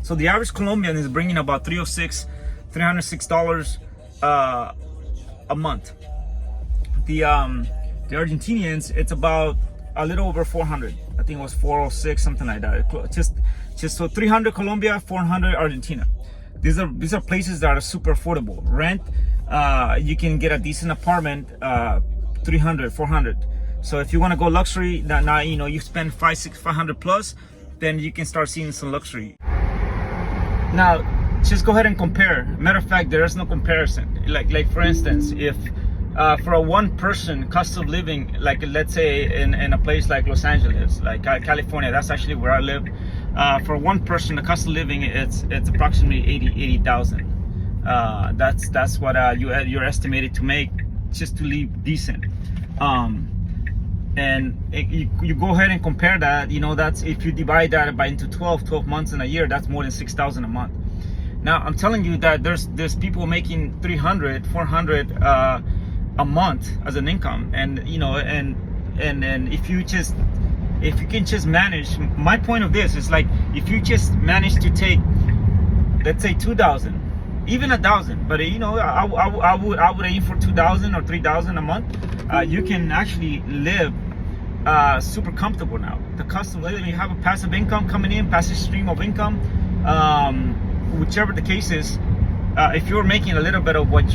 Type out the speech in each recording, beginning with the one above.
So the average Colombian is bringing about $306 a month. The Argentinians, it's about a little over 400. I think it was 406, something like that. Just so 300 Colombia, 400 Argentina. These are places that are super affordable. Rent, you can get a decent apartment, 300, 400. So if you want to go luxury, now you spend 500 plus, then you can start seeing some luxury. Now, just go ahead and compare. Matter of fact, there is no comparison. Like for instance, if for a one person cost of living, like let's say in a place like Los Angeles, like California, that's actually where I live. For one person, the cost of living it's approximately 80,000. That's what you're estimated to make just to live decent. And you go ahead and compare that. That's if you divide that by into 12 months in a year, that's more than 6,000 a month. Now I'm telling you that there's people making 300, 400 a month as an income, and if you can just manage. My point of this is like if you just manage to take, let's say 2,000, even 1,000, but I would aim for 2,000 or 3,000 a month. You can actually live super comfortable now. The cost of living, you have a passive income coming in, passive stream of income, whichever the case is. If you're making a little bit of what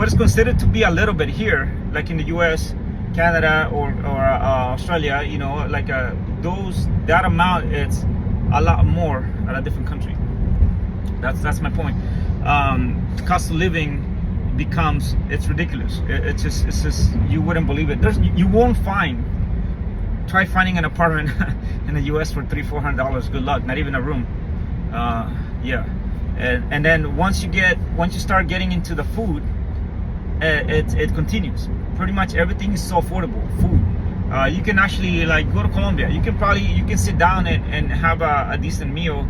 is considered to be a little bit here, like in the US, Canada, or Australia, that amount, it's a lot more at a different country. That's my point. The cost of living it's ridiculous. It's just you wouldn't believe it. You won't try finding an apartment in the US for $300-400. Good luck. Not even a room. Yeah. And then once you start getting into the food, it continues. Pretty much everything is so affordable. Food. You can actually go to Colombia. You can sit down and have a decent meal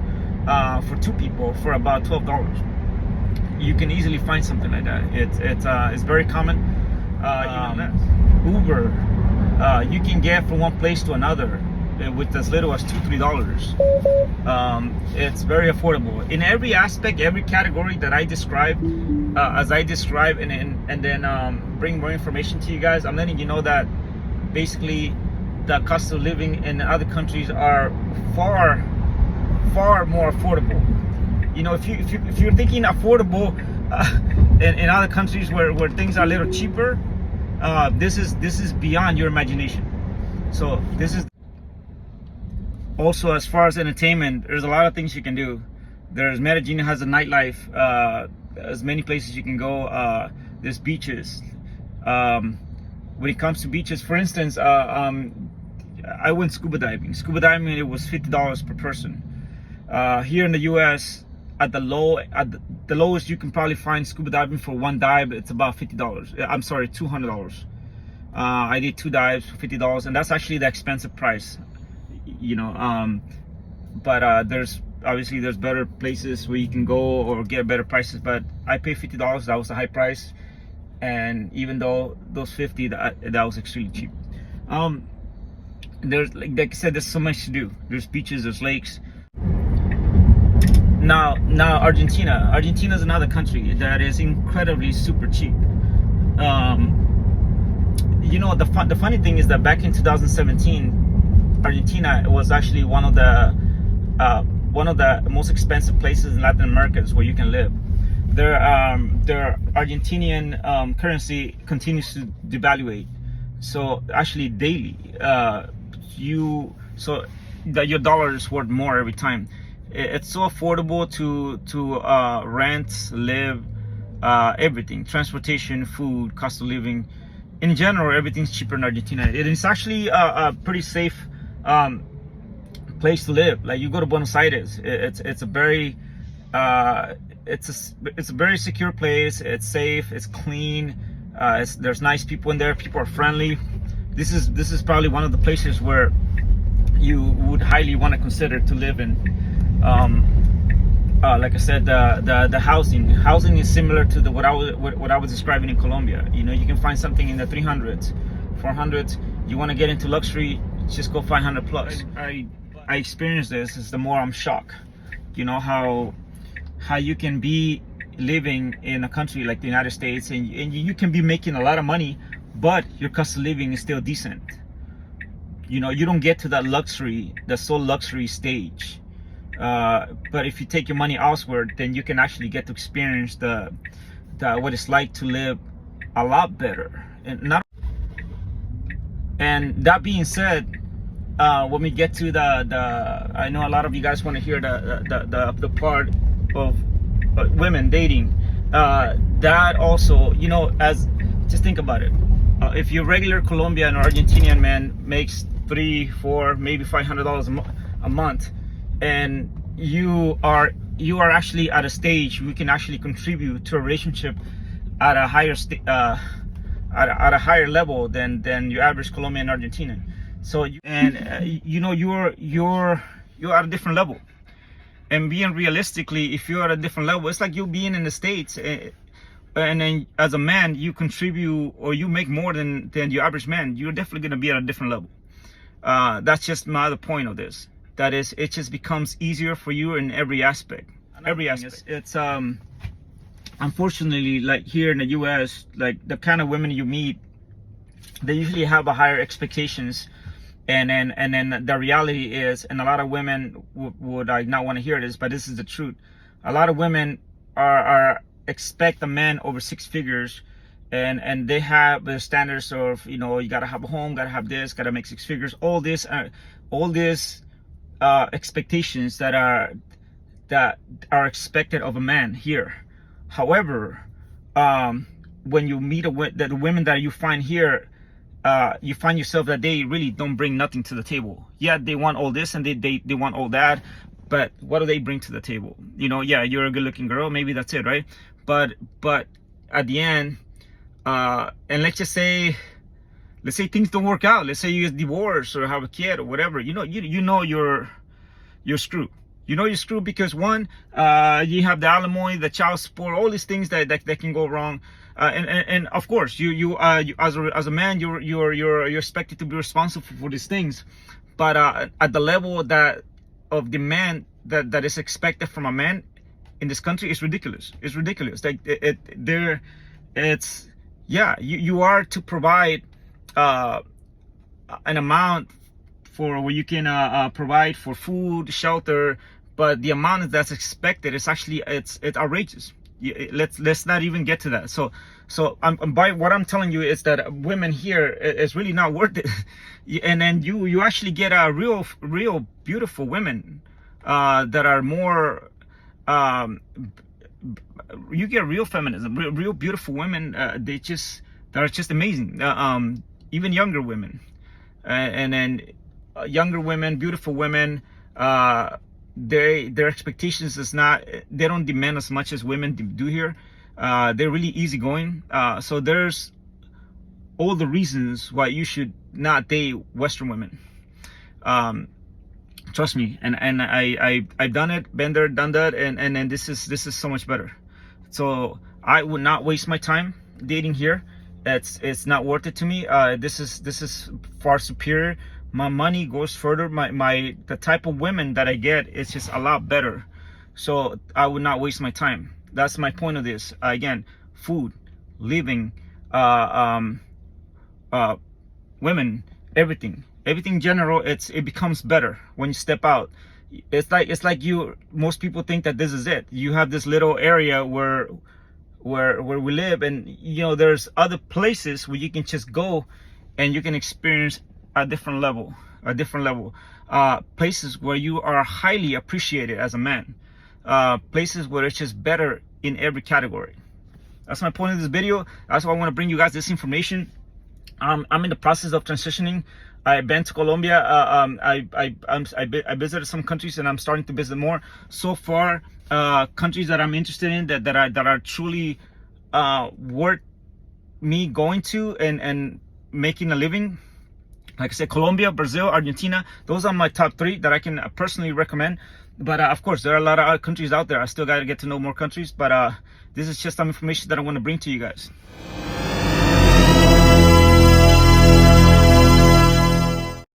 for two people for about $12. You can easily find something like that. It's very common. Uber, you can get from one place to another with as little as $2-3. It's very affordable in every aspect, every category that I describe, and then bring more information to you guys. I'm letting you know that basically the cost of living in other countries are far more affordable. If you're thinking affordable in other countries where things are a little cheaper, this is beyond your imagination. So this is also, as far as entertainment, there's a lot of things you can do. Medellin has a nightlife, as many places you can go. There's beaches. When it comes to beaches, for instance, I went scuba diving. Scuba diving, it was $50 per person. Here in the US, at the lowest you can probably find scuba diving for one dive, it's about $50. I'm sorry, $200. I did 2 dives for $50, and that's actually the expensive price. But there's better places where you can go or get better prices, but I paid $50. That was a high price, and even though those 50, that was extremely cheap. There's like I said, there's so much to do. There's beaches, there's lakes. Now Argentina is another country that is incredibly super cheap. The funny thing is that back in 2017, Argentina was actually one of the most expensive places in Latin America where you can live. Their Argentinian currency continues to devaluate. So actually daily, your dollar is worth more every time. It's so affordable to rent, live, everything, transportation, food, cost of living. In general, everything's cheaper in Argentina. It is actually a pretty safe place to live. Like, you go to Buenos Aires, it's a very secure place. It's safe, it's clean, there's nice people in there. People are friendly. This is probably one of the places where you would highly want to consider to live in. Like I said, the housing is similar to what I was describing in Colombia. You can find something in the 300s, 400s. You want to get into luxury, just go 500 plus. I experienced this. The more I'm shocked. you know, how you can be living in a country like the United States, and you can be making a lot of money, but your cost of living is still decent. You know, you don't get to that luxury, the sole luxury stage. But if you take your money elsewhere, then you can actually get to experience the what it's like to live a lot better. And that being said, when we get to the I know a lot of you guys want to hear the part of women dating. That also, you know, as just think about it. If your regular Colombian or Argentinian man makes $300, $400, maybe $500 a month, and you are actually at a stage we can actually contribute to a relationship at a higher at a higher level than your average Colombian and Argentinian. So you know, you're at a different level. And being realistically, if you're at a different level, it's like you being in the States, and then as a man you contribute or you make more than your average man. You're definitely going to be at a different level. That's just my other point of this. That is, it just becomes easier for you in every aspect. It's unfortunately, like here in the US, like the kind of women you meet, they usually have a higher expectations. And then the reality is, and a lot of women would like not want to hear this, but this is the truth. A lot of women are expect a man over 6 figures, and they have the standards of, you know, you gotta have a home, gotta have this, gotta make 6 figures. All this expectations that are expected of a man here. However, when you meet the women that you find here, you find yourself that they really don't bring nothing to the table. Yeah, they want all this and they want all that, but what do they bring to the table? You know, yeah, you're a good-looking girl, maybe that's it, right? But at the end, and let's say things don't work out. Let's say you get divorced or have a kid or whatever. You know you're screwed. You know you're screwed because one, you have the alimony, the child support, all these things that can go wrong. And of course, you as a man, you're expected to be responsible for these things, but at the level that of demand that is expected from a man in this country is ridiculous. It's ridiculous. Like you are to provide an amount for where you can provide for food, shelter, but the amount that's expected is actually it's outrageous. Let's not even get to that. So by what I'm telling you is that women here is really not worth it. And then you actually get a real beautiful women that are more you get real feminism, real beautiful women. That are just amazing. Even younger women, and then younger women, beautiful women. Their expectations is not, they don't demand as much as women do here. They're really easygoing. So there's all the reasons why you should not date Western women. Trust me, and I've done it, been there, done that, and this is so much better. So I would not waste my time dating here. It's not worth it to me. This is far superior. My money goes further. The type of women that I get is just a lot better. So I would not waste my time. That's my point of this. Again, food, living, women, everything in general. It becomes better when you step out. It's like most people think that this is it. You have this little area where we live, and you know there's other places where you can just go and you can experience a different level, places where you are highly appreciated as a man, places where it's just better in every category. That's my point of this video. That's why I want to bring you guys this information. I'm in the process of transitioning. I've been to Colombia. I visited some countries, and I'm starting to visit more. So far, countries that I'm interested in that are truly worth me going to and making a living. Like I said, Colombia, Brazil, Argentina, those are my top 3 that I can personally recommend. But of course, there are a lot of other countries out there. I still got to get to know more countries. But this is just some information that I want to bring to you guys.